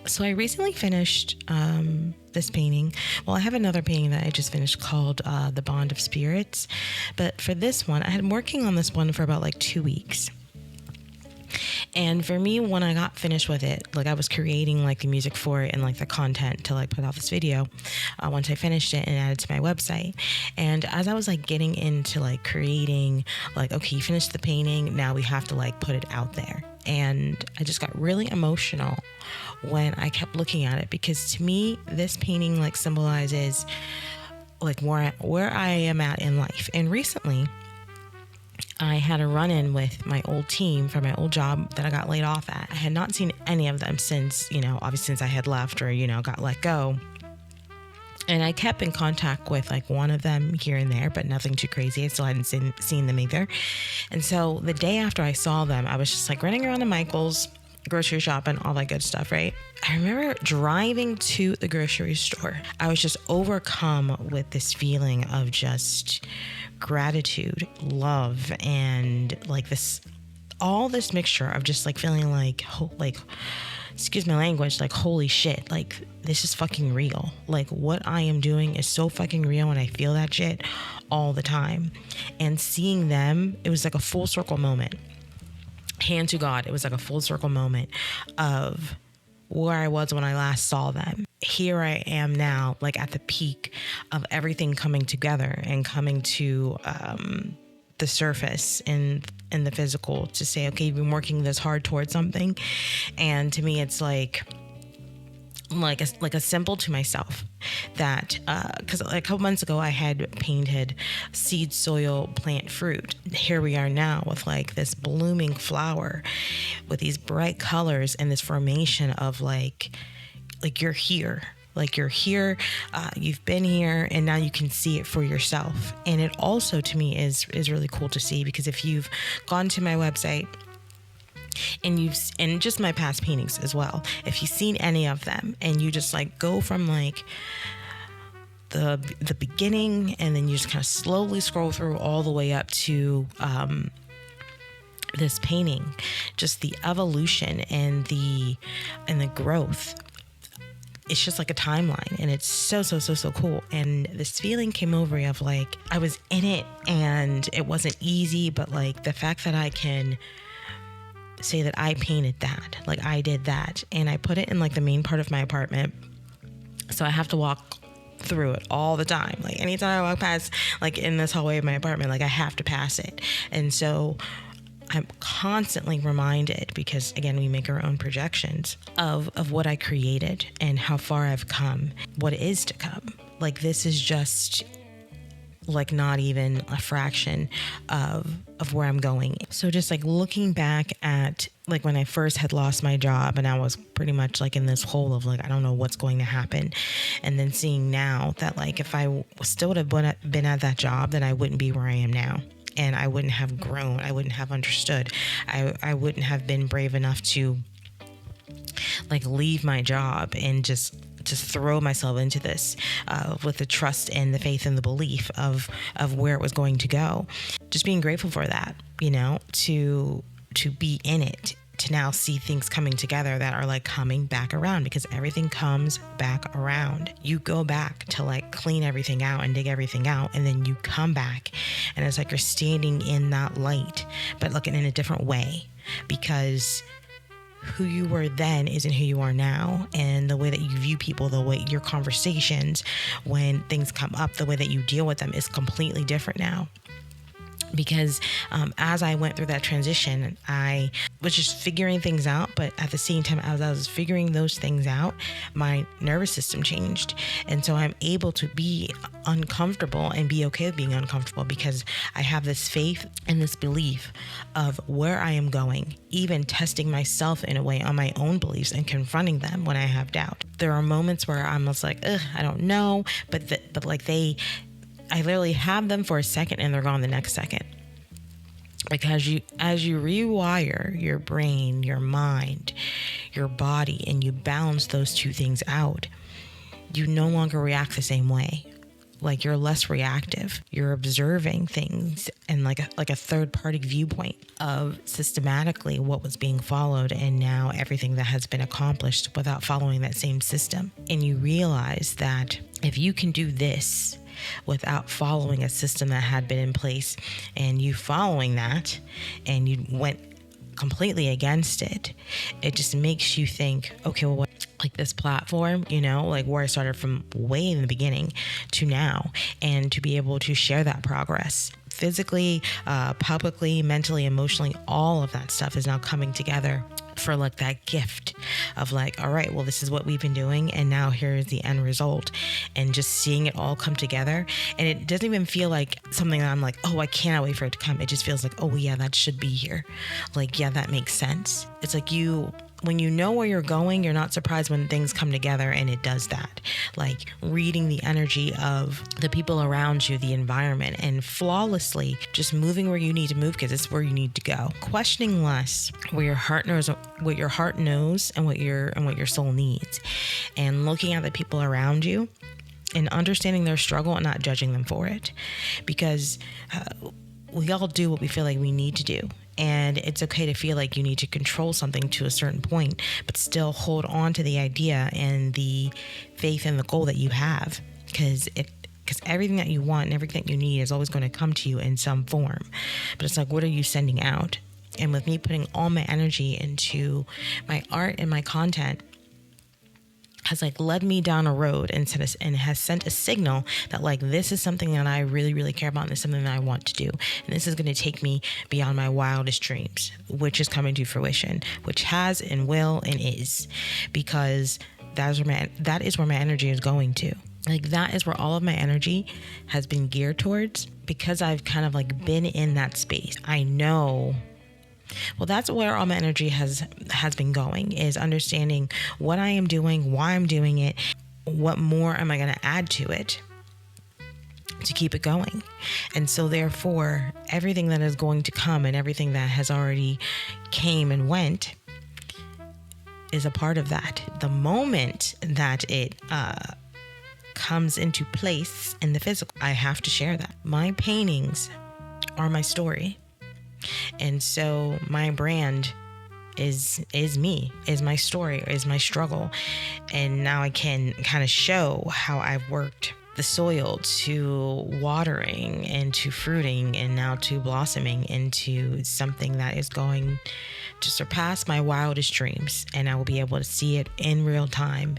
So I recently finished this painting. Well, I have another painting that I just finished called The Bond of Spirits. But for this one, I had been working on this one for about like 2 weeks. And for me, when I got finished with it, like I was creating like the music for it and like the content to like put out this video once I finished it and added to my website. And as I was like getting into like creating, like, okay, you finished the painting, now we have to like put it out there. And I just got really emotional when I kept looking at it, because to me, this painting like symbolizes like where I am at in life. And recently, I had a run-in with my old team from my old job that I got laid off at. I had not seen any of them since, obviously since I had left or, got let go. And I kept in contact with like one of them here and there, but nothing too crazy. I still hadn't seen them either. And so the day after I saw them, I was just like running around to Michael's, grocery shopping, all that good stuff, right? I remember driving to the grocery store. I was just overcome with this feeling of just gratitude, love, and like all this mixture of just like feeling like excuse my language, like holy shit, like this is fucking real. Like what I am doing is so fucking real, and I feel that shit all the time. And seeing them, it was like a full circle moment. Hand to God, it was like a full circle moment of where I was when I last saw them. Here I am now, like at the peak of everything coming together and coming to the surface in the physical to say, okay, you've been working this hard towards something. And to me, it's like a symbol to myself that, because like a couple months ago I had painted seed, soil, plant, fruit. Here we are now with like this blooming flower with these bright colors and this formation of like you're here. Like you're here, you've been here, and now you can see it for yourself. And it also to me is really cool to see, because if you've gone to my website and just my past paintings as well, if you've seen any of them and you just like go from like the beginning, and then you just kind of slowly scroll through all the way up to this painting, just the evolution and the growth, it's just like a timeline, and it's so cool. And this feeling came over me of like I was in it and it wasn't easy, but like the fact that I can say that I painted that, like I did that, and I put it in like the main part of my apartment, so I have to walk through it all the time. Like anytime I walk past, like in this hallway of my apartment, like I have to pass it. And so I'm constantly reminded, because again, we make our own projections of what I created and how far I've come, what is to come. Like this is just like not even a fraction of where I'm going. So just like looking back at like when I first had lost my job and I was pretty much like in this hole of like, I don't know what's going to happen. And then seeing now that like if I still would have been at that job, then I wouldn't be where I am now. And I wouldn't have grown. I wouldn't have understood. I wouldn't have been brave enough to like leave my job and just throw myself into this with the trust and the faith and the belief of where it was going to go. Just being grateful for that, to be in it, to now see things coming together that are like coming back around, because everything comes back around. You go back to like clean everything out and dig everything out, and then you come back and it's like you're standing in that light, but looking in a different way, because who you were then isn't who you are now. And the way that you view people, the way your conversations, when things come up, the way that you deal with them is completely different now. Because as I went through that transition, I was just figuring things out. But at the same time, as I was figuring those things out, my nervous system changed. And so I'm able to be uncomfortable and be okay with being uncomfortable, because I have this faith and this belief of where I am going, even testing myself in a way on my own beliefs and confronting them when I have doubt. There are moments where I'm just like, I don't know. But like I literally have them for a second and they're gone the next second. Because as you rewire your brain, your mind, your body, and you balance those two things out, you no longer react the same way. Like you're less reactive. You're observing things and like a third party viewpoint of systematically what was being followed and now everything that has been accomplished without following that same system. And you realize that if you can do this without following a system that had been in place, and you following that and you went completely against it, it just makes you think, okay, well, what, like this platform, you know, like where I started from way in the beginning to now, and to be able to share that progress physically, publicly, mentally, emotionally, all of that stuff is now coming together for like that gift of like, all right, well, this is what we've been doing, and now here's the end result. And just seeing it all come together, and it doesn't even feel like something that I'm like, oh, I cannot wait for it to come. It just feels like, oh yeah, that should be here. Like, yeah, that makes sense. It's like when you know where you're going, you're not surprised when things come together, and it does that. Like reading the energy of the people around you, the environment, and flawlessly just moving where you need to move because it's where you need to go. Questioning less where your heart knows, what your heart knows, and what your soul needs, and looking at the people around you and understanding their struggle and not judging them for it, because we all do what we feel like we need to do. And it's okay to feel like you need to control something to a certain point, but still hold on to the idea and the faith and the goal that you have, because everything that you want and everything you need is always going to come to you in some form. But it's like, what are you sending out? And with me putting all my energy into my art and my content, has like led me down a road and has sent a signal that like, this is something that I really, really care about, and this is something that I want to do. And this is going to take me beyond my wildest dreams, which is coming to fruition, which has and will and is, because that is where my energy is going to. Like that is where all of my energy has been geared towards, because I've kind of like been in that space. I know. Well, that's where all my energy has been going, is understanding what I am doing, why I'm doing it, what more am I going to add to it to keep it going. And so therefore, everything that is going to come and everything that has already came and went is a part of that. The moment that it comes into place in the physical, I have to share that. My paintings are my story. And so my brand is me, is my story, is my struggle. And now I can kind of show how I've worked the soil to watering and to fruiting and now to blossoming into something that is going to surpass my wildest dreams. And I will be able to see it in real time.